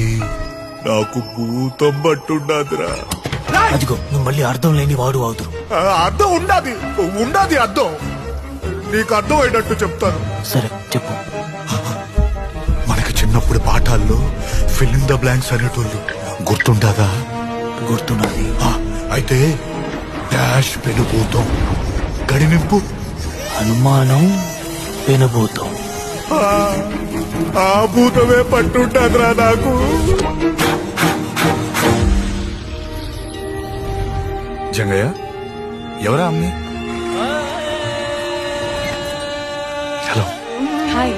రేయ్, నాకు భూతం పట్టుండాదిరా. అదిగో నువ్వు మళ్ళీ అర్థం లేని వాడు అవుతురు. అర్థం ఉండాది అర్థం. నీకు అర్థం అయ్యేటట్టు చెప్తాను. సరే చెప్పు. మనకి చిన్నప్పుడు పాఠాల్లో ఫిల్ ఇన్ ద బ్లాంక్స్ అనేటోళ్ళు గుర్తుంటాదా? గుర్తున్నది. అయితే డాష్ పెనుభూతం, గడినింపు అనుమానం, పెనుభూతం. ఆ భూతమే పట్టుంటాదిరా నాకు. జంగయ్య, ఎవరా అమ్మి? హలో. హాయ్.